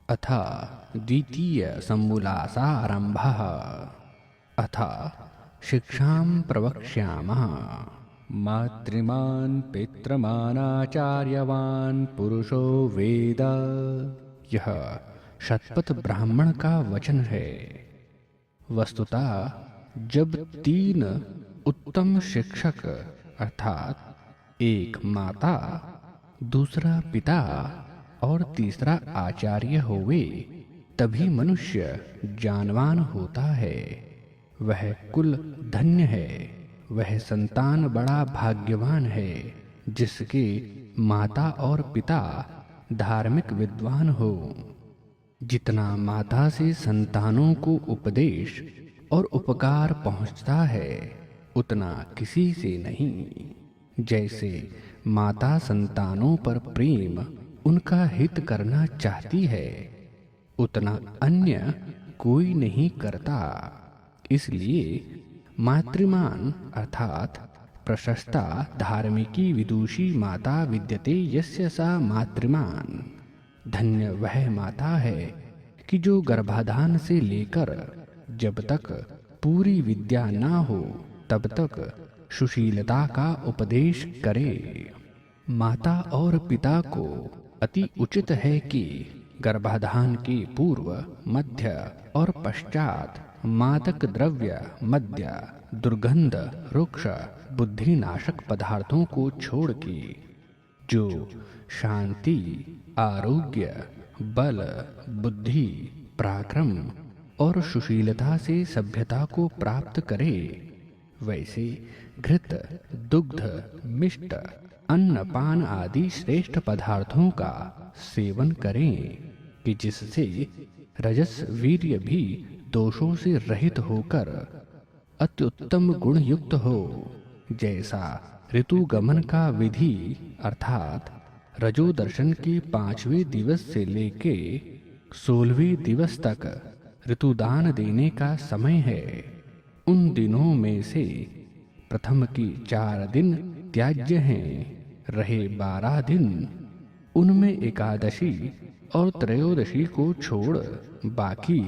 अथ द्वितीय सम्मुलासारम्भः। अथ शिक्षां प्रवक्ष्यामः। मातृमान् पितृमानाचार्यवान् पुरुषो वेद। यह शतपथ ब्राह्मण का वचन है। वस्तुतः जब तीन उत्तम शिक्षक अर्थात एक माता, दूसरा पिता और तीसरा आचार्य होवे, तभी मनुष्य जानवान होता है। वह कुल धन्य है, वह संतान बड़ा भाग्यवान है जिसके माता और पिता धार्मिक विद्वान हो। जितना माता से संतानों को उपदेश और उपकार पहुंचता है, उतना किसी से नहीं। जैसे माता संतानों पर प्रेम उनका हित करना चाहती है, उतना अन्य कोई नहीं करता। इसलिए मातृमान अर्थात प्रशस्ता धार्मिकी विदुषी माता विद्यते यस्य सा मातृमान। धन्य वह माता है कि जो गर्भाधान से लेकर जब तक पूरी विद्या ना हो तब तक सुशीलता का उपदेश करे। माता और पिता को अति उचित है कि गर्भाधान के पूर्व, मध्य और पश्चात मादक द्रव्य, मद्य, दुर्गंध, रुक्ष, बुद्धिनाशक पदार्थों को छोड़ के जो शांति, आरोग्य, बल, बुद्धि, पराक्रम और सुशीलता से सभ्यता को प्राप्त करे, वैसे घृत, दुग्ध, मिष्ट, अन्न, पान आदि श्रेष्ठ पदार्थों का सेवन करें कि जिससे रजस वीर्य भी दोषों से रहित होकर अत्युत्तम गुण युक्त हो। जैसा ऋतु गमन का विधि अर्थात रजो दर्शन के 5वें दिवस से लेके 16वें दिवस तक ऋतुदान देने का समय है। उन दिनों में से प्रथम की 4 दिन त्याज्य हैं, रहे 12 दिन उनमें एकादशी और त्रयोदशी को छोड़ बाकी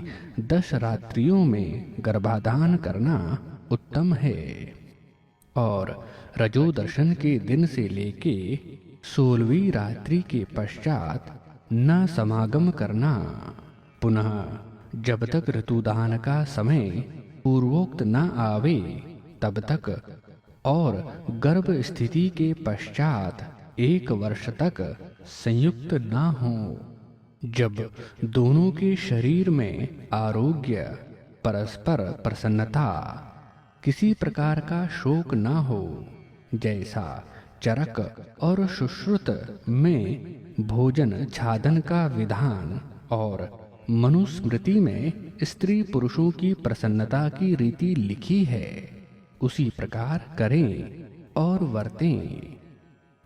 10 रात्रियों में गर्भाधान करना उत्तम है। और रजो दर्शन के दिन से लेके 16वीं रात्रि के पश्चात न समागम करना। पुनः जब तक ऋतुदान का समय पूर्वोक्त न आवे तब तक और गर्भ स्थिति के पश्चात 1 वर्ष तक संयुक्त न हो। जब दोनों के शरीर में आरोग्य, परस्पर प्रसन्नता, किसी प्रकार का शोक न हो, जैसा चरक और सुश्रुत में भोजन छादन का विधान और मनुस्मृति में स्त्री पुरुषों की प्रसन्नता की रीति लिखी है, उसी प्रकार करें और वर्तें।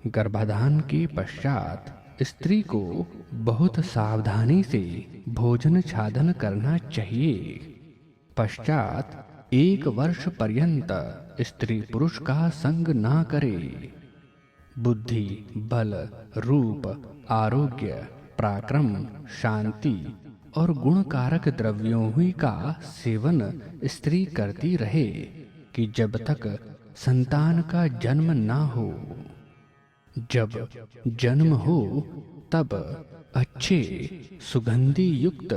गर्भाधान के पश्चात स्त्री को बहुत सावधानी से भोजन छादन करना चाहिए। पश्चात 1 वर्ष पर्यंत स्त्री पुरुष का संग ना करे। बुद्धि, बल, रूप, आरोग्य, पराक्रम, शांति और गुणकारक द्रव्यों ही का सेवन स्त्री करती रहे कि जब तक संतान का जन्म ना हो। जब जन्म हो तब अच्छे सुगंधि युक्त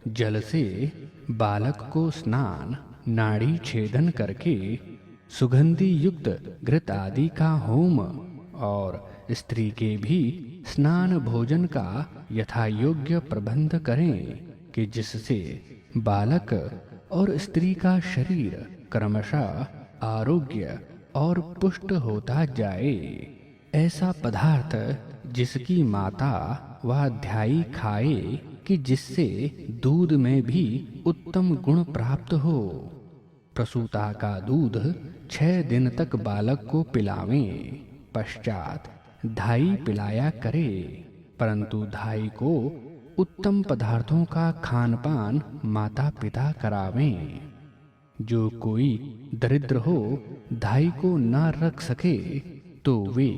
जल से बालक को स्नान, नाड़ी छेदन करके सुगंधि युक्त घृत आदि का होम और स्त्री के भी स्नान भोजन का यथायोग्य प्रबंध करें कि जिससे बालक और स्त्री का शरीर क्रमशः आरोग्य और पुष्ट होता जाए। ऐसा पदार्थ जिसकी माता व ध्यायी खाए कि जिससे दूध में भी उत्तम गुण प्राप्त हो। प्रसूता का दूध 6 दिन तक बालक को पिलावें, पश्चात धाई पिलाया करे, परंतु धाई को उत्तम पदार्थों का खानपान माता पिता करावें। जो कोई दरिद्र हो धाई को न रख सके तो वे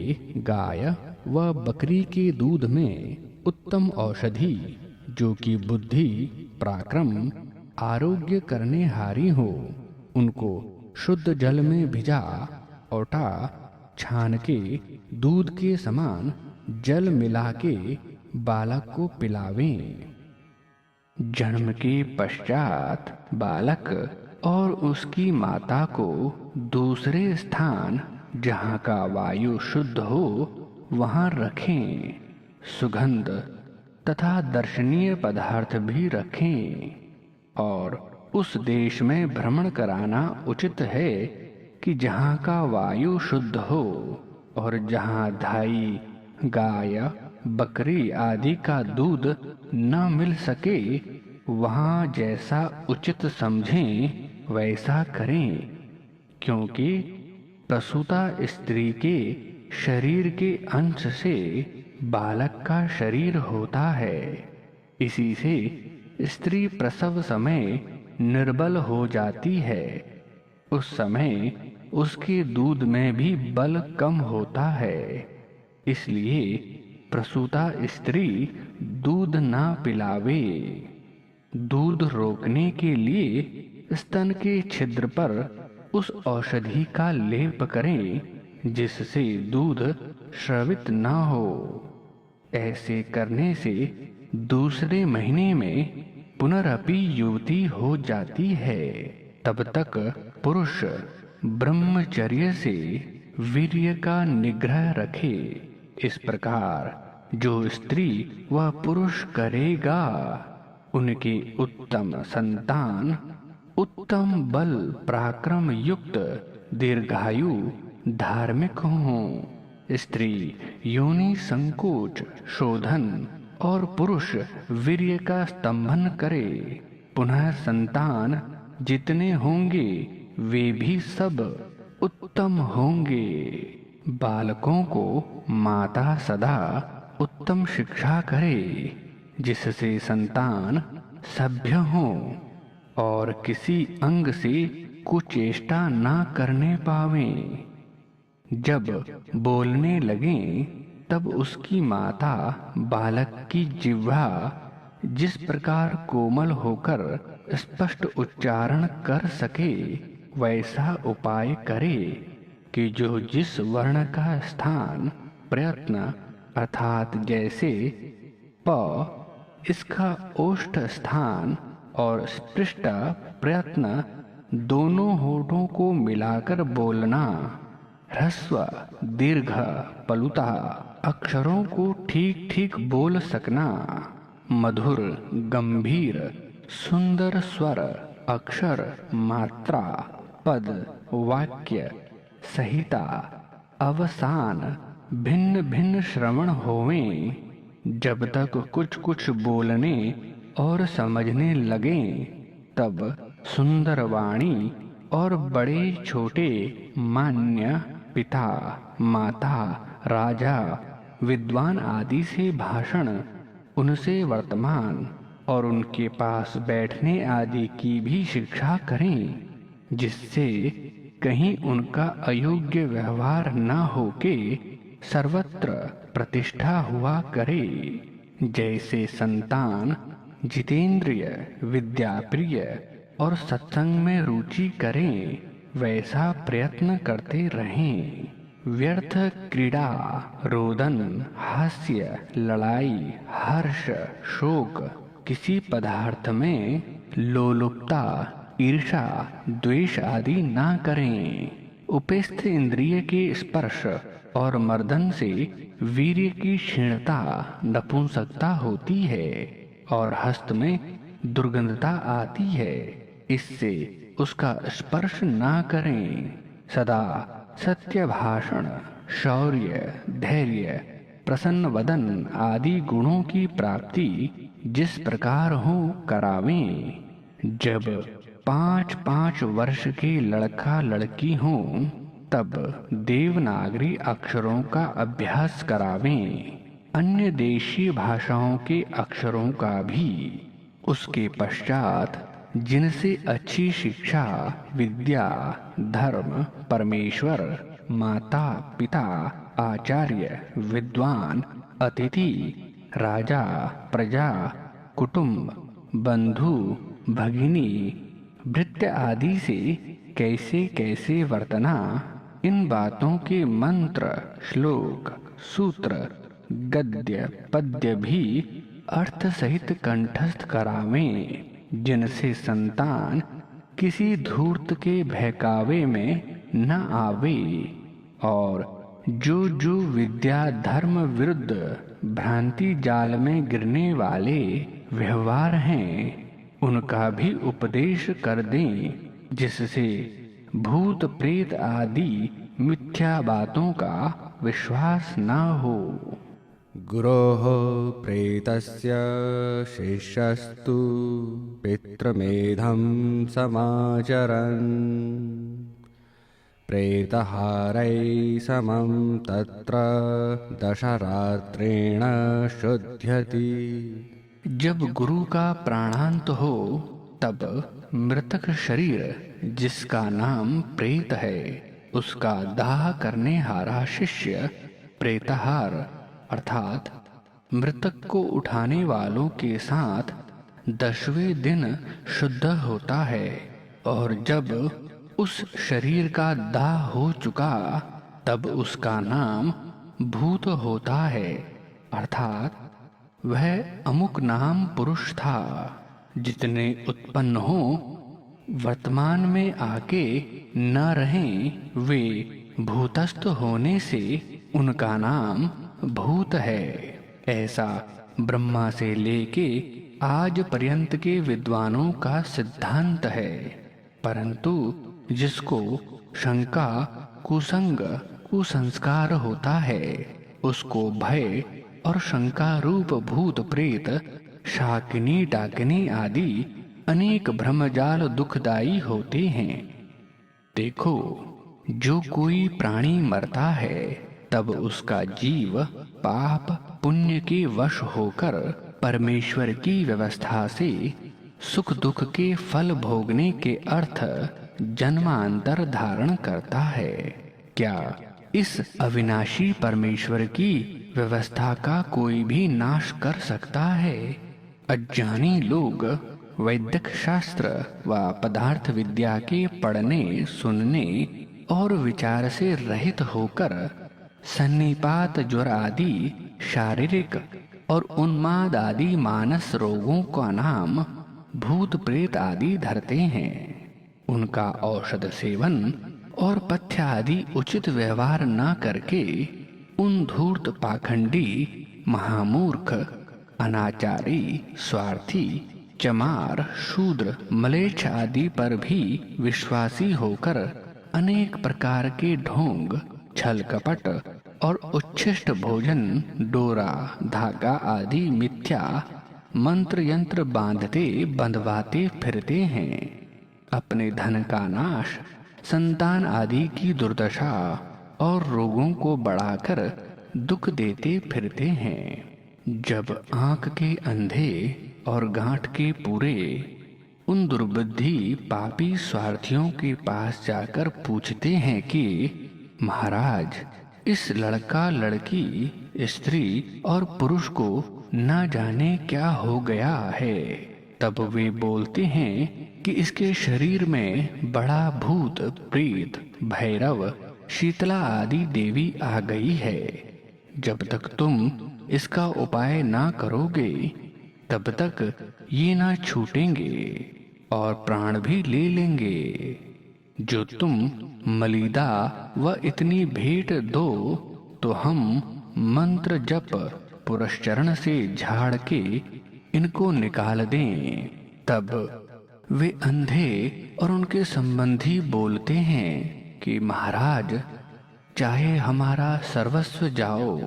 गाय व बकरी के दूध में उत्तम औषधि जो कि बुद्धि, पराक्रम, आरोग्य करने हारी हो, उनको शुद्ध जल में भिजा औटा छान के दूध के समान जल मिला के बालक को पिलावें। जन्म के पश्चात बालक और उसकी माता को दूसरे स्थान जहाँ का वायु शुद्ध हो वहाँ रखें। सुगंध तथा दर्शनीय पदार्थ भी रखें और उस देश में भ्रमण कराना उचित है कि जहाँ का वायु शुद्ध हो और जहाँ धाई, गाय, बकरी आदि का दूध न मिल सके, वहाँ जैसा उचित समझें वैसा करें, क्योंकि प्रसूता स्त्री के शरीर के अंश से बालक का शरीर होता है। इसी से स्त्री प्रसव समय निर्बल हो जाती है। उस समय उसके दूध में भी बल कम होता है। इसलिए प्रसूता स्त्री दूध ना पिलावे। दूध रोकने के लिए स्तन के छिद्र पर उस औषधि का लेप करें जिससे दूध स्रवित न हो। ऐसे करने से दूसरे महीने में पुनरअपि युवती हो जाती है। तब तक पुरुष ब्रह्मचर्य से वीर्य का निग्रह रखे। इस प्रकार जो स्त्री व पुरुष करेगा, उनके उत्तम संतान उत्तम बल पराक्रम युक्त दीर्घायु धार्मिक हों। स्त्री योनि संकोच शोधन और पुरुष वीर्य का स्तंभन करे। पुनः संतान जितने होंगे वे भी सब उत्तम होंगे। बालकों को माता सदा उत्तम शिक्षा करे जिससे संतान सभ्य हों और किसी अंग से कुचेष्टा ना करने पावें। जब बोलने लगें तब उसकी माता बालक की जिह्वा जिस प्रकार कोमल होकर स्पष्ट उच्चारण कर सके वैसा उपाय करे कि जो जिस वर्ण का स्थान प्रयत्न अर्थात जैसे प, इसका ओष्ठ स्थान और स्पृष्ट प्रयत्न दोनों होठों को मिलाकर बोलना, ह्रस्व दीर्घ पलुता अक्षरों को ठीक ठीक बोल सकना, मधुर गंभीर सुंदर स्वर अक्षर मात्रा पद वाक्य संहिता अवसान भिन्न भिन्न श्रवण होवें। जब तक कुछ कुछ बोलने और समझने लगें तब सुंदर वाणी और बड़े छोटे मान्य पिता माता राजा विद्वान आदि से भाषण, उनसे वर्तमान और उनके पास बैठने आदि की भी शिक्षा करें, जिससे कहीं उनका अयोग्य व्यवहार न होके सर्वत्र प्रतिष्ठा हुआ करे। जैसे संतान जितेंद्रिय विद्याप्रिय और सत्संग में रुचि करें वैसा प्रयत्न करते रहें। व्यर्थ क्रीड़ा रोदन हास्य लड़ाई हर्ष शोक किसी पदार्थ में लोलुपता ईर्षा द्वेष आदि ना करें। उपेस्थ इंद्रिय के स्पर्श और मर्दन से वीर्य की क्षीणता नपुंसकता होती है और हस्त में दुर्गंधता आती है। इससे उसका स्पर्श ना करें। सदा सत्य भाषण शौर्य धैर्य प्रसन्न वदन आदि गुणों की प्राप्ति जिस प्रकार हो करावें। जब 5-5 वर्ष के लड़का लड़की हों तब देवनागरी अक्षरों का अभ्यास करावें, अन्य देशीय भाषाओं के अक्षरों का भी। उसके पश्चात जिनसे अच्छी शिक्षा विद्या धर्म परमेश्वर माता पिता आचार्य विद्वान अतिथि राजा प्रजा कुटुंब, बंधु, भगिनी, भृत्य आदि से कैसे कैसे वर्तना, इन बातों के मंत्र, श्लोक, सूत्र, गद्य, पद्य भी अर्थ सहित कंठस्थ करावें, जिनसे संतान किसी धूर्त के बहकावे में न आवे, और जो जो विद्या धर्म विरुद्ध भ्रांति जाल में गिरने वाले व्यवहार हैं, उनका भी उपदेश कर दें, जिससे भूत प्रेत आदि मिथ्या बातों का विश्वास न हो। गुरोः प्रेतस्य शिष्यस्तु पितृमेधं समाचरन् प्रेतहारै समं तत्र दशरात्रेण शुध्यति। जब गुरु का प्राणांत हो तब मृतक शरीर जिसका नाम प्रेत है, उसका दाह करने हारा शिष्य प्रेतहार अर्थात मृतक को उठाने वालों के साथ 10वें दिन शुद्ध होता है, और जब उस शरीर का दाह हो चुका तब उसका नाम भूत होता है, अर्थात वह अमुक नाम पुरुष था। जितने उत्पन्न हो वर्तमान में आके न रहें, वे भूतस्थ होने से उनका नाम भूत है। ऐसा ब्रह्मा से लेके आज पर्यंत के विद्वानों का सिद्धांत है। परंतु जिसको शंका, कुसंग, कुसंस्कार होता है, उसको भय और शंका रूप भूत प्रेत, शाकिनी डाकिनी आदि अनेक भ्रमजाल दुखदाई होते हैं। देखो, जो कोई प्राणी मरता है तब उसका जीव पाप पुण्य के वश होकर परमेश्वर की व्यवस्था से सुख दुख के फल भोगने के अर्थ जन्मांतर धारण करता है। क्या इस अविनाशी परमेश्वर की व्यवस्था का कोई भी नाश कर सकता है? अज्ञानी लोग वैदिक शास्त्र व पदार्थ विद्या के पढ़ने, सुनने और विचार से रहित होकर सन्निपात, ज्वर आदि शारीरिक और उन्माद आदि मानस रोगों का नाम भूत प्रेत आदि धरते हैं। उनका औषध सेवन और पथ्य आदि उचित व्यवहार न करके उन धूर्त, पाखंडी, महामूर्ख, अनाचारी, स्वार्थी, चमार, शूद्र, मलेच्छ आदि पर भी विश्वासी होकर अनेक प्रकार के ढोंग, छल कपट और उच्छिष्ट भोजन, डोरा, धागा आदि मिथ्या मंत्र यंत्र बांधते बंधवाते फिरते हैं। अपने धन का नाश, संतान आदि की दुर्दशा और रोगों को बढ़ाकर दुख देते फिरते हैं। जब आंख के अंधे और गांठ के पूरे उन दुर्बुद्धि पापी स्वार्थियों के पास जाकर पूछते हैं कि महाराज, इस लड़का, लड़की, स्त्री और पुरुष को न जाने क्या हो गया है, तब वे बोलते हैं कि इसके शरीर में बड़ा भूत, प्रेत, भैरव, शीतला आदि देवी आ गई है। जब तक तुम इसका उपाय ना करोगे तब तक ये ना छूटेंगे और प्राण भी ले लेंगे। जो तुम मलिदा व इतनी भेंट दो तो हम मंत्र जप पुरस्चरण से झाड़ के इनको निकाल दें। तब वे अंधे और उनके संबंधी बोलते हैं कि महाराज, चाहे हमारा सर्वस्व जाओ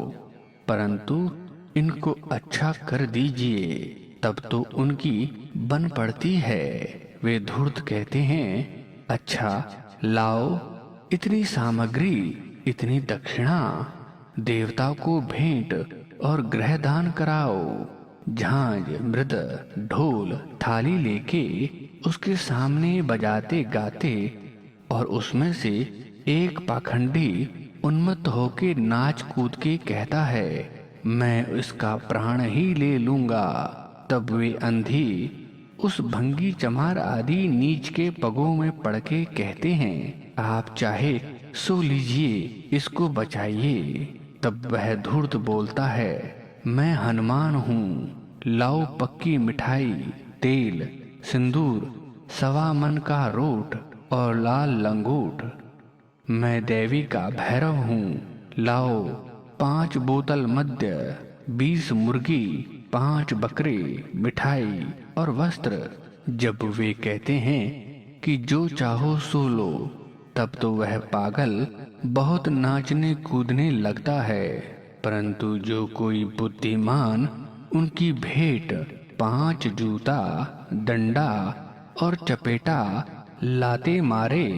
परंतु इनको अच्छा कर दीजिए। तब तो उनकी बन पड़ती है। वे धूर्त कहते हैं, अच्छा लाओ, इतनी सामग्री, इतनी दक्षिणा, देवता को भेंट और ग्रह दान कराओ। झांझ, मृद, ढोल, थाली लेके उसके सामने बजाते गाते और उसमें से एक पाखंडी उन्मत्त होके नाच कूद के कहता है, मैं इसका प्राण ही ले लूंगा। तब वे अंधी उस भंगी चमार आदि नीच के पगों में पड़ के कहते हैं, आप चाहे सो लीजिए, इसको बचाइए। तब वह धूर्त बोलता है, मैं हनुमान हूँ, लाओ पक्की मिठाई, तेल, सिंदूर, 1.25 मन का रोट और लाल लंगोट। मैं देवी का भैरव हूँ, लाओ 5 बोतल मद्य, 20 मुर्गी, 5 बकरे, मिठाई और वस्त्र। जब वे कहते हैं कि जो चाहो सो लो, तब तो वह पागल बहुत नाचने कूदने लगता है। परंतु जो कोई बुद्धिमान उनकी भेंट 5 जूता, डंडा और चपेटा लाते मारे,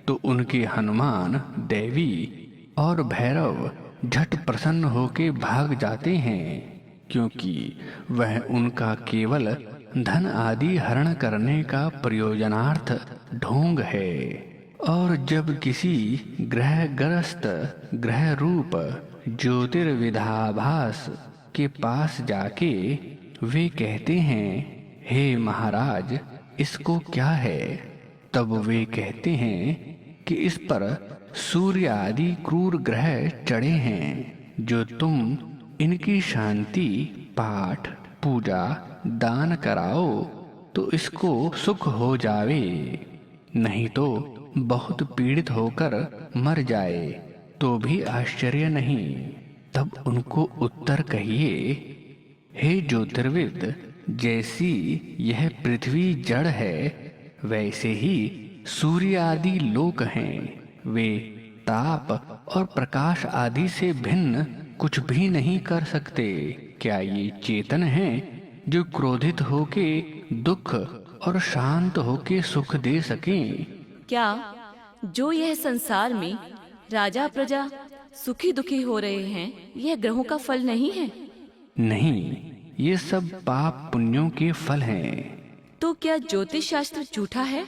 तो उनके हनुमान, देवी और भैरव झट प्रसन्न होके भाग जाते हैं, क्योंकि वह उनका केवल धन आदि हरण करने का प्रयोजनार्थ ढोंग है। और जब किसी ग्रहग्रस्त ग्रह रूप ज्योतिर्विधाभास के पास जाके वे कहते हैं, हे महाराज, इसको क्या है? तब वे कहते हैं कि इस पर सूर्य आदि क्रूर ग्रह चढ़े हैं, जो तुम इनकी शांति, पाठ, पूजा, दान कराओ तो इसको सुख हो जावे, नहीं तो बहुत पीड़ित होकर मर जाए तो भी आश्चर्य नहीं। तब उनको उत्तर कहिए, हे ज्योतिर्विद, जैसी यह पृथ्वी जड़ है, वैसे ही सूर्य आदि लोक हैं। वे ताप और प्रकाश आदि से भिन्न कुछ भी नहीं कर सकते। क्या ये चेतन हैं जो क्रोधित होके दुख और शांत होके सुख दे सकें? क्या जो यह संसार में राजा प्रजा सुखी दुखी हो रहे हैं, यह ग्रहों का फल नहीं है? नहीं, ये सब पाप पुण्यों के फल हैं। तो क्या ज्योतिष शास्त्र झूठा है?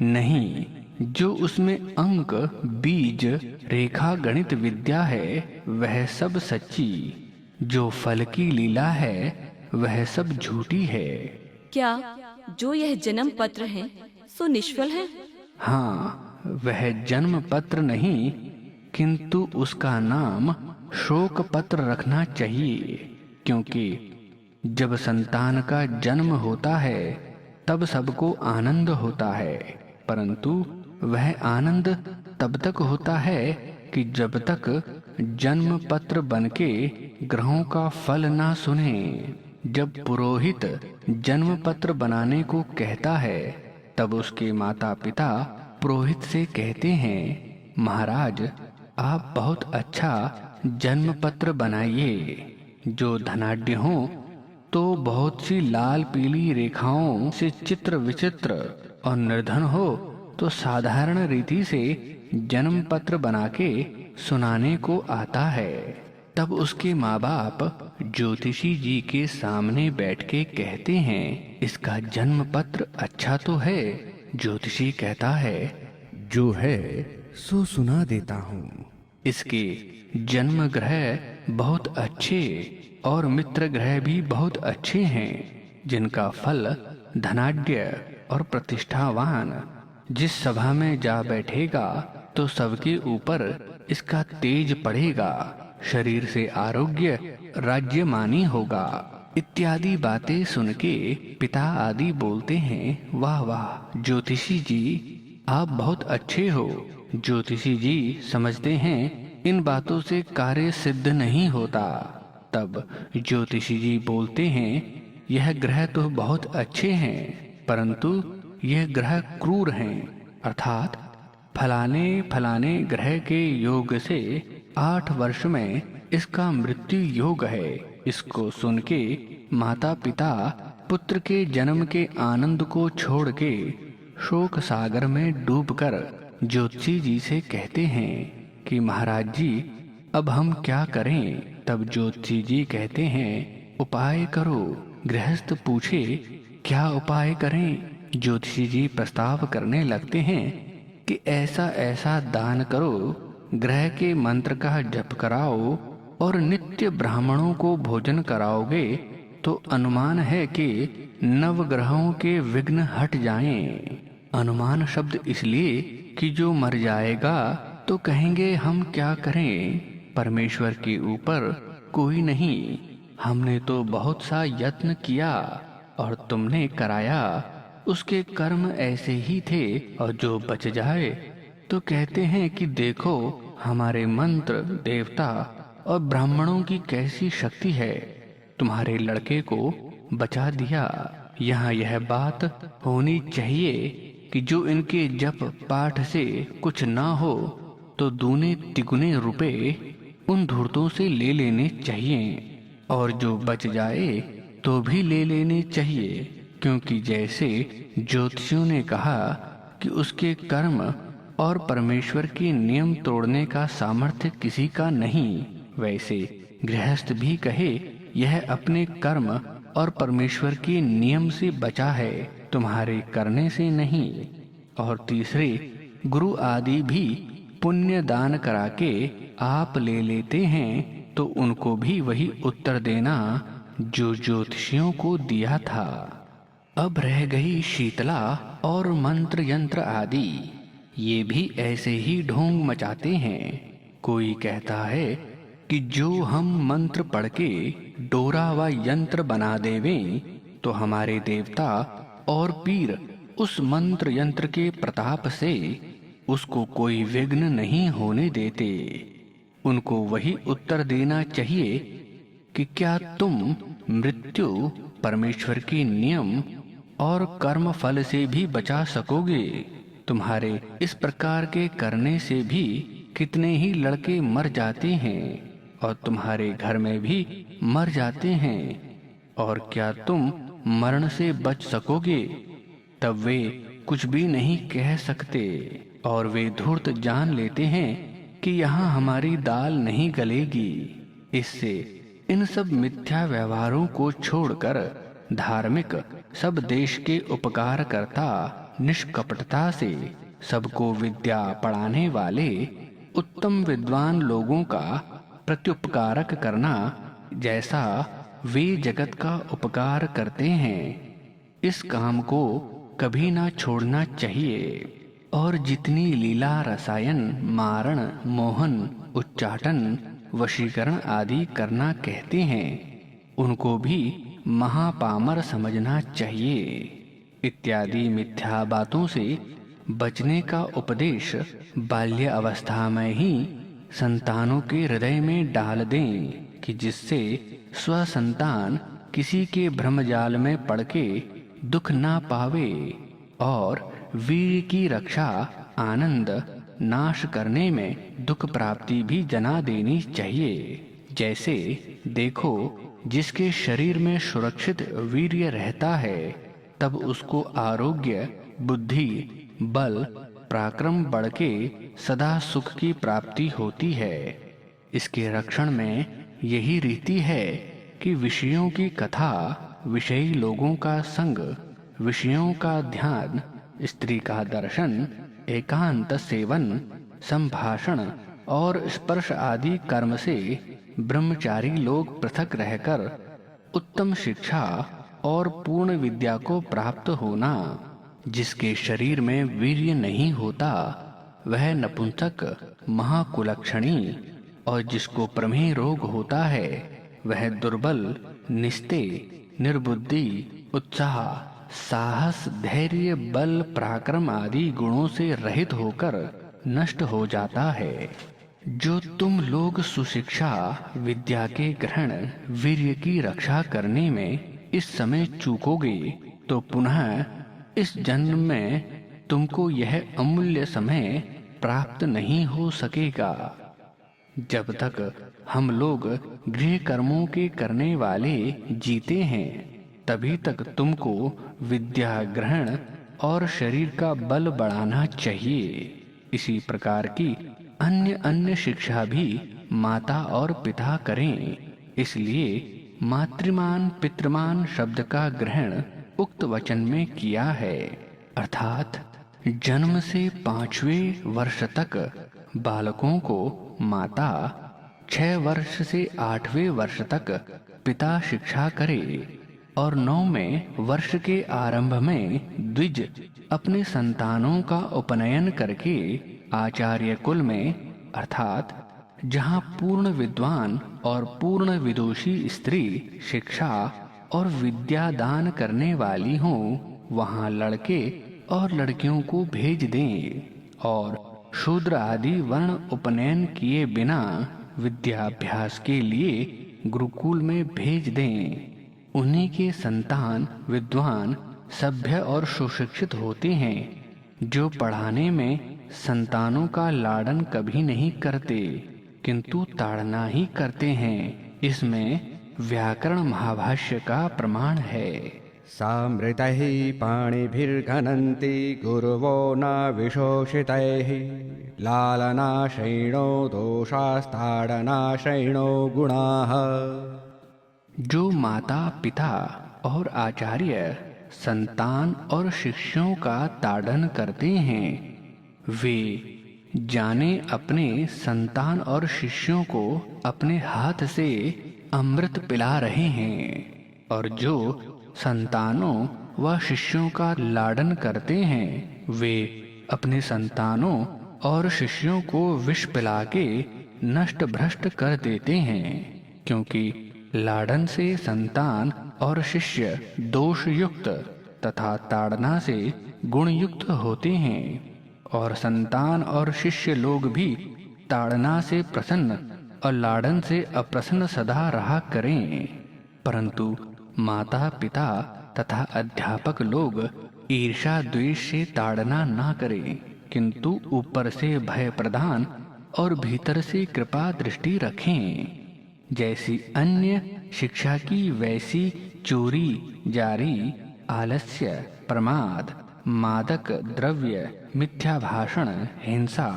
नहीं, जो उसमें अंक, बीज, रेखा, गणित विद्या है, वह सब सच्ची। जो फल की लीला है, वह सब झूठी है। क्या जो यह जन्म पत्र है सो निष्फल है? हाँ, वह जन्म पत्र नहीं, किंतु उसका नाम शोक पत्र रखना चाहिए, क्योंकि जब संतान का जन्म होता है तब सबको आनंद होता है, परंतु वह आनंद तब तक होता है कि जब तक जन्म पत्र बनके ग्रहों का फल ना सुने। जब पुरोहित जन्म पत्र बनाने को कहता है, तब उसके माता पिता पुरोहित से कहते हैं, महाराज, आप बहुत अच्छा जन्म पत्र बनाइए। जो धनाढ्य हो तो बहुत सी लाल पीली रेखाओं से चित्र विचित्र, और निर्धन हो तो साधारण रीति से जन्म पत्र बनाके सुनाने को आता है। तब उसके माँ बाप ज्योतिषी जी के सामने बैठ के कहते हैं, इसका जन्म पत्र अच्छा तो है। ज्योतिषी कहता है, जो है सो सुना देता हूँ। इसके जन्म ग्रह बहुत अच्छे और मित्र ग्रह भी बहुत अच्छे हैं, जिनका फल धनाढ्य और प्रतिष्ठावान जिस सभा में जा बैठेगा तो सबके ऊपर इसका तेज पड़ेगा, शरीर से आरोग्य राज्यमानी होगा, इत्यादि बातें सुन के पिता आदि बोलते हैं, वाह वाह ज्योतिषी जी, आप बहुत अच्छे हो। ज्योतिषी जी समझते हैं इन बातों से कार्य सिद्ध नहीं होता। तब ज्योतिषी जी बोलते हैं, यह ग्रह तो बहुत अच्छे हैं, परंतु यह ग्रह क्रूर हैं, अर्थात फलाने फलाने ग्रह के योग से 8 वर्ष में इसका मृत्यु योग है। इसको सुन के माता पिता पुत्र के जन्म के आनंद को छोड़ के शोक सागर में डूबकर ज्योतिषी जी से कहते हैं कि महाराज जी, अब हम क्या करें? तब ज्योतिषी जी कहते हैं, उपाय करो। गृहस्थ पूछे, क्या उपाय करें? ज्योतिषी जी प्रस्ताव करने लगते हैं कि ऐसा ऐसा दान करो, ग्रह के मंत्र का जप कराओ और नित्य ब्राह्मणों को भोजन कराओगे तो अनुमान है कि नवग्रहों के विघ्न हट जाएं। अनुमान शब्द इसलिए कि जो मर जाएगा तो कहेंगे हम क्या करें, परमेश्वर के ऊपर कोई नहीं, हमने तो बहुत सा यत्न किया और तुमने कराया, उसके कर्म ऐसे ही थे। और जो बच जाए तो कहते हैं कि देखो हमारे मंत्र, देवता और ब्राह्मणों की कैसी शक्ति है, तुम्हारे लड़के को बचा दिया। यहाँ यह बात होनी चाहिए कि जो इनके जप पाठ से कुछ ना हो तो दूने तिगुने रुपए उन धूर्तों से ले लेने चाहिए, और जो बच जाए तो भी ले लेने चाहिए, क्योंकि जैसे ज्योतिषियों ने कहा कि उसके कर्म और परमेश्वर के नियम तोड़ने का सामर्थ्य किसी का नहीं, वैसे गृहस्थ भी कहे यह अपने कर्म और परमेश्वर के नियम से बचा है, तुम्हारे करने से नहीं। और तीसरे गुरु आदि भी पुण्य दान करा के आप ले लेते हैं, तो उनको भी वही उत्तर देना जो ज्योतिषियों को दिया था। अब रह गई शीतला और मंत्र यंत्र आदि, ये भी ऐसे ही ढोंग मचाते हैं। कोई कहता है कि जो हम मंत्र पढ़ के डोरा व यंत्र बना देवें तो हमारे देवता और पीर उस मंत्र यंत्र के प्रताप से उसको कोई विघ्न नहीं होने देते। उनको वही उत्तर देना चाहिए कि क्या तुम मृत्यु, परमेश्वर के नियम और कर्म फल से भी बचा सकोगे? तुम्हारे इस प्रकार के करने से भी कितने ही लड़के मर जाते हैं और तुम्हारे घर में भी मर जाते हैं, और क्या तुम मरण से बच सकोगे? तब वे कुछ भी नहीं कह सकते और वे धूर्त जान लेते हैं कि यहाँ हमारी दाल नहीं गलेगी। इससे इन सब मिथ्या व्यवहारों को छोड़कर धार्मिक, सब देश के उपकार करता, निष्कपटता से सबको विद्या पढ़ाने वाले उत्तम विद्वान लोगों का प्रत्युपकारक करना, जैसा वे जगत का उपकार करते हैं, इस काम को कभी ना छोड़ना चाहिए। और जितनी लीला, रसायन, मारण, मोहन, उच्चाटन, वशीकरण आदि करना कहते हैं, उनको भी महापामर समझना चाहिए। इत्यादि मिथ्या बातों से बचने का उपदेश बाल्य अवस्था में ही संतानों के हृदय में डाल दें कि जिससे स्वसंतान किसी के भ्रमजाल में पड़ के दुख ना पावे, और वीर की रक्षा, आनंद नाश करने में दुख प्राप्ति भी जना देनी चाहिए। जैसे देखो, जिसके शरीर में सुरक्षित वीर्य रहता है तब उसको आरोग्य, बुद्धि, बल, पराक्रम बढ़ के सदा सुख की प्राप्ति होती है। इसके रक्षण में यही रीति है कि विषयों की कथा, विषयी लोगों का संग, विषयों का ध्यान, स्त्री का दर्शन, एकांत सेवन, संभाषण और स्पर्श आदि कर्म से ब्रह्मचारी लोग पृथक रहकर उत्तम शिक्षा और पूर्ण विद्या को प्राप्त होना। जिसके शरीर में वीर्य नहीं होता वह नपुंसक, महाकुलक्षणी, और जिसको प्रमेह रोग होता है वह दुर्बल, निस्तेय, निर्बुद्धि, उत्साह, साहस, धैर्य, बल, पराक्रम आदि गुणों से रहित होकर नष्ट हो जाता है। जो तुम लोग सुशिक्षा, विद्या के ग्रहण, वीर्य की रक्षा करने में इस समय चूकोगे तो पुनः इस जन्म में तुमको यह अमूल्य समय प्राप्त नहीं हो सकेगा। जब तक हम लोग गृह कर्मों के करने वाले जीते हैं तभी तक तुमको विद्या ग्रहण और शरीर का बल बढ़ाना चाहिए। इसी प्रकार की अन्य अन्य शिक्षा भी माता और पिता करें। इसलिए मातृमान पितृमान शब्द का ग्रहण उक्त वचन में किया है, अर्थात जन्म से 5वें वर्ष तक बालकों को माता, 6 वर्ष से 8वें वर्ष तक पिता शिक्षा करे और 9वें वर्ष के आरंभ में द्विज अपने संतानों का उपनयन करके आचार्य कुल में अर्थात जहाँ पूर्ण विद्वान और पूर्ण विदुषी स्त्री शिक्षा और विद्या दान करने वाली हों वहाँ लड़के और लड़कियों को भेज दें और शूद्र आदि वर्ण उपनयन किए बिना विद्याभ्यास के लिए गुरुकुल में भेज दें। उन्हीं के संतान विद्वान सभ्य और सुशिक्षित होते हैं, जो पढ़ाने में संतानों का लाड़न कभी नहीं करते किंतु ताड़ना ही करते हैं। इसमें व्याकरण महाभाष्य का प्रमाण है। सामृतैः पाणिभिर्घनन्ति गुरवो न विशोषितैः लालनाशैणो दोषास्ताडनाशैणो गुणाः। जो माता पिता और आचार्य संतान और शिष्यों का ताड़न करते हैं वे जाने अपने संतान और शिष्यों को अपने हाथ से अमृत पिला रहे हैं, और जो संतानों व शिष्यों का लाड़न करते हैं वे अपने संतानों और शिष्यों को विष पिला के नष्ट भ्रष्ट कर देते हैं, क्योंकि लाड़न से संतान और शिष्य दोष युक्त तथा ताड़ना से गुण युक्त होते हैं, और संतान और शिष्य लोग भी ताड़ना से प्रसन्न और लाड़न से अप्रसन्न सदा रहा करें। परंतु माता पिता तथा अध्यापक लोग ईर्षा द्वेष से ताड़ना ना करें, किंतु ऊपर से भय प्रदान और भीतर से कृपा दृष्टि रखें। जैसी अन्य शिक्षा की वैसी चोरी जारी आलस्य प्रमाद मादक द्रव्य मिथ्या भाषण हिंसा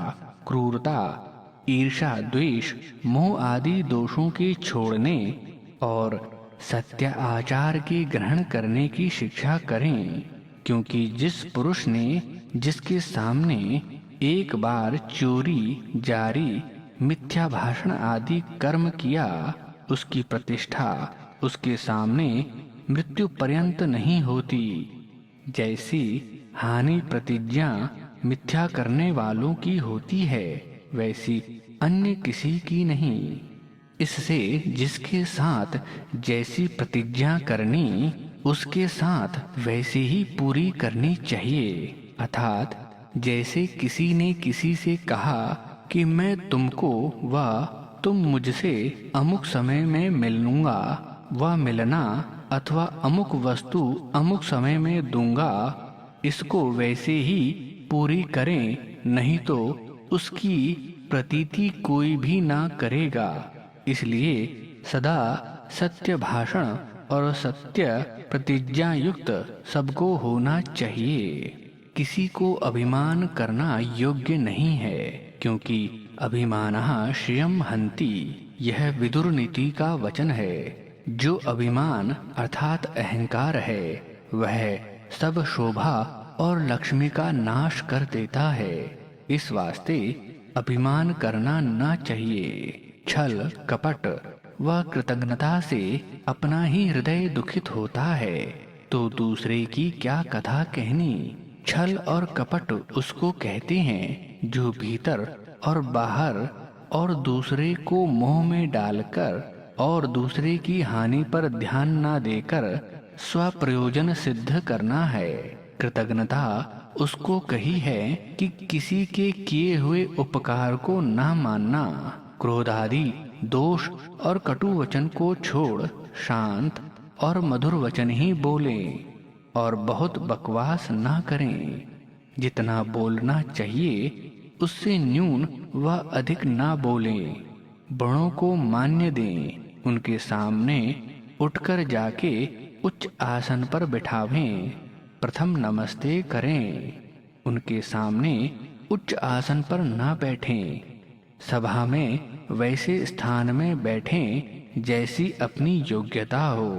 क्रूरता ईर्षा द्वेष मोह आदि दोषों के छोड़ने और सत्य आचार के ग्रहण करने की शिक्षा करें, क्योंकि जिस पुरुष ने जिसके सामने एक बार चोरी जारी मिथ्या भाषण आदि कर्म किया उसकी प्रतिष्ठा उसके सामने मृत्यु पर्यंत नहीं होती। जैसी हानि प्रतिज्ञा मिथ्या करने वालों की होती है वैसी अन्य किसी की नहीं। इससे जिसके साथ जैसी प्रतिज्ञा करनी उसके साथ वैसी ही पूरी करनी चाहिए। अर्थात जैसे किसी ने किसी से कहा कि मैं तुमको व तुम मुझसे अमुक समय में मिलूंगा व मिलना अथवा अमुक वस्तु अमुक समय में दूंगा, इसको वैसे ही पूरी करें, नहीं तो उसकी प्रतीति कोई भी ना करेगा। इसलिए सदा सत्य भाषण और सत्य प्रतिज्ञा युक्त सबको होना चाहिए। किसी को अभिमान करना योग्य नहीं है, क्योंकि अभिमानः श्रियं हन्ति, यह विदुर नीति का वचन है। जो अभिमान अर्थात अहंकार है वह सब शोभा और लक्ष्मी का नाश कर देता है। इस वास्ते अभिमान करना ना चाहिए। छल कपट व कृतज्ञता से अपना ही हृदय दुखित होता है तो दूसरे की क्या कथा कहनी। छल और कपट उसको कहते हैं जो भीतर और बाहर और दूसरे को मोह में डालकर और दूसरे की हानि पर ध्यान ना देकर स्वप्रयोजन सिद्ध करना है। कृतज्ञता उसको कही है कि किसी के किए हुए उपकार को ना मानना, क्रोध आदि दोष और कटु वचन को छोड़ शांत और मधुर वचन ही बोलें और बहुत बकवास ना करें। जितना बोलना चाहिए उससे न्यून व अधिक ना बोलें। बड़ों को मान्य दें, उनके सामने उठकर जाके उच्च आसन पर बिठावें, प्रथम नमस्ते करें। उनके सामने उच्च आसन पर ना बैठें। सभा में वैसे स्थान में बैठें जैसी अपनी योग्यता हो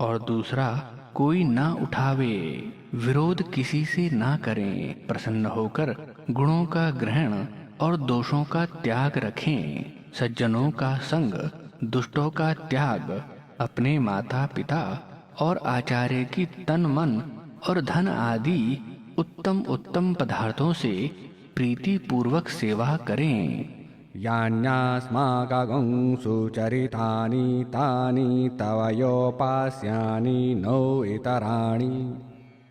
और दूसरा कोई ना उठावे। विरोध किसी से ना करें। प्रसन्न होकर गुणों का ग्रहण और दोषों का त्याग रखें। सज्जनों का संग दुष्टों का त्याग, अपने माता पिता और आचार्य की तन मन और धन आदि उत्तम उत्तम पदार्थों से प्रीति पूर्वक सेवा करें। यान्यास्माकं सुचरितानि तानि तव योपास्यानि नो इतराणि।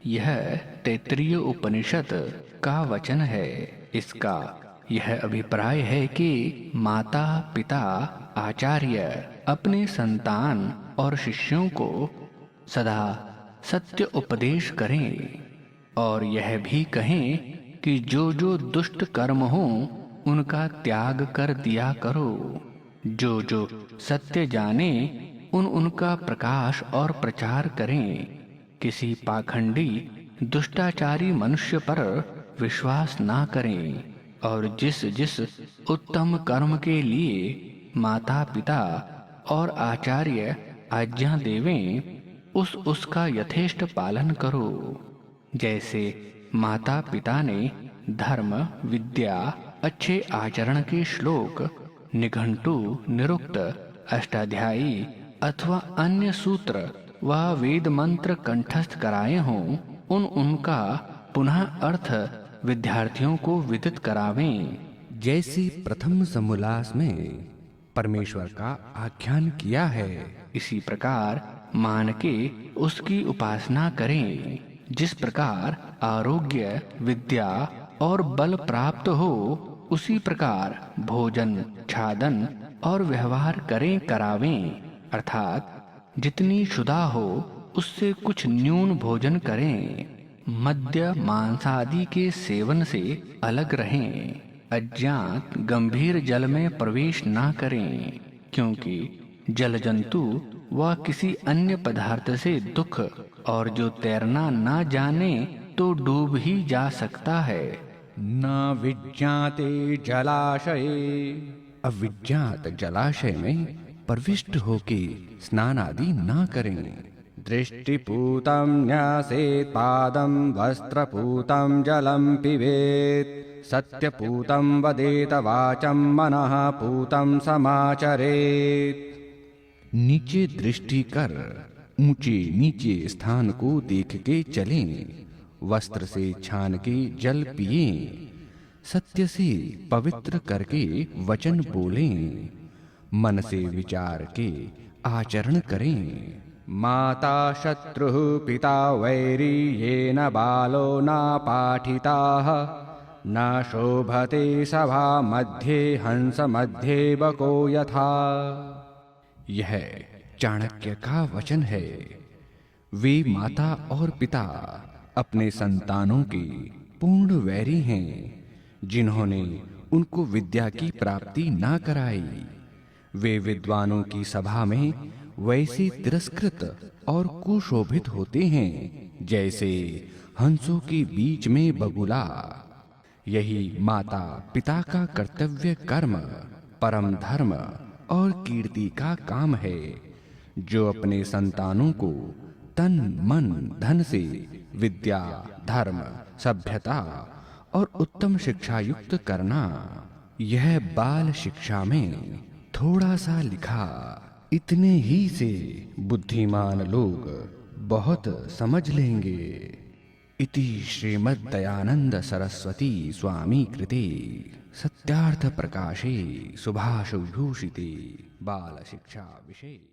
यह तैत्तिरीय उपनिषद का वचन है। इसका यह अभिप्राय है कि माता पिता आचार्य अपने संतान और शिष्यों को सदा सत्य उपदेश करें और यह भी कहें कि जो जो दुष्ट कर्म हो उनका त्याग कर दिया करो। जो जो सत्य जाने उनका प्रकाश और प्रचार करें। किसी पाखंडी दुष्टाचारी मनुष्य पर विश्वास ना करें और जिस जिस उत्तम कर्म के लिए माता पिता और आचार्य आज्ञा देवें उसका यथेष्ट पालन करो। जैसे माता पिता ने धर्म विद्या अच्छे आचरण के श्लोक निघंटु निरुक्त अष्टाध्यायी अथवा अन्य सूत्र व वेद मंत्र कंठस्थ कराए हों उनका पुनः अर्थ विद्यार्थियों को विदित करावें। जैसे प्रथम समोल्लास में परमेश्वर का आख्यान किया है, इसी प्रकार मान के उसकी उपासना करें। जिस प्रकार आरोग्य विद्या और बल प्राप्त हो उसी प्रकार भोजन छादन और व्यवहार करें करावें। अर्थात जितनी क्षुधा हो उससे कुछ न्यून भोजन करें। मद्य मांसादि के सेवन से अलग रहें। अज्ञात गंभीर जल में प्रवेश ना करें, क्योंकि जल जंतु व किसी अन्य पदार्थ से दुख और जो तैरना ना जाने तो डूब ही जा सकता है। न विज्ञाते जलाशये, अविज्ञात जलाशय में प्रविष्ट होके स्नान आदि ना करें। दृष्टिपूतं न्यासेत् पादं वस्त्रपूतं जलं पिबेत् सत्यपूतं वदेत वाचं मनः पूतं समाचरेत्। नीचे दृष्टि कर ऊंचे नीचे स्थान को देख के चलें। वस्त्र से छान के जल पिएं। सत्य से पवित्र करके वचन बोलें। मन से विचार के आचरण करें। माता शत्रुः पिता वैरी येन बालो न पाठिताः न शोभते सभा मध्ये हंस मध्ये बको यथा। यह चाणक्य का वचन है। वे माता और पिता अपने संतानों के पूर्ण वैरी हैं, जिन्होंने उनको विद्या की प्राप्ति ना कराई। वे विद्वानों की सभा में वैसे तिरस्कृत और कुशोभित होते हैं जैसे हंसों के बीच में बगुला। यही माता पिता का कर्तव्य कर्म परम धर्म और कीर्ति का काम है, जो अपने संतानों को तन मन धन से विद्या धर्म सभ्यता और उत्तम शिक्षा युक्त करना। यह बाल शिक्षा में थोड़ा सा लिखा, इतने ही से बुद्धिमान लोग बहुत समझ लेंगे। इति श्रीमद् दयानंद सरस्वती स्वामी कृते सत्यार्थ प्रकाशे सुभाष विभूषिते बाल शिक्षा विषये।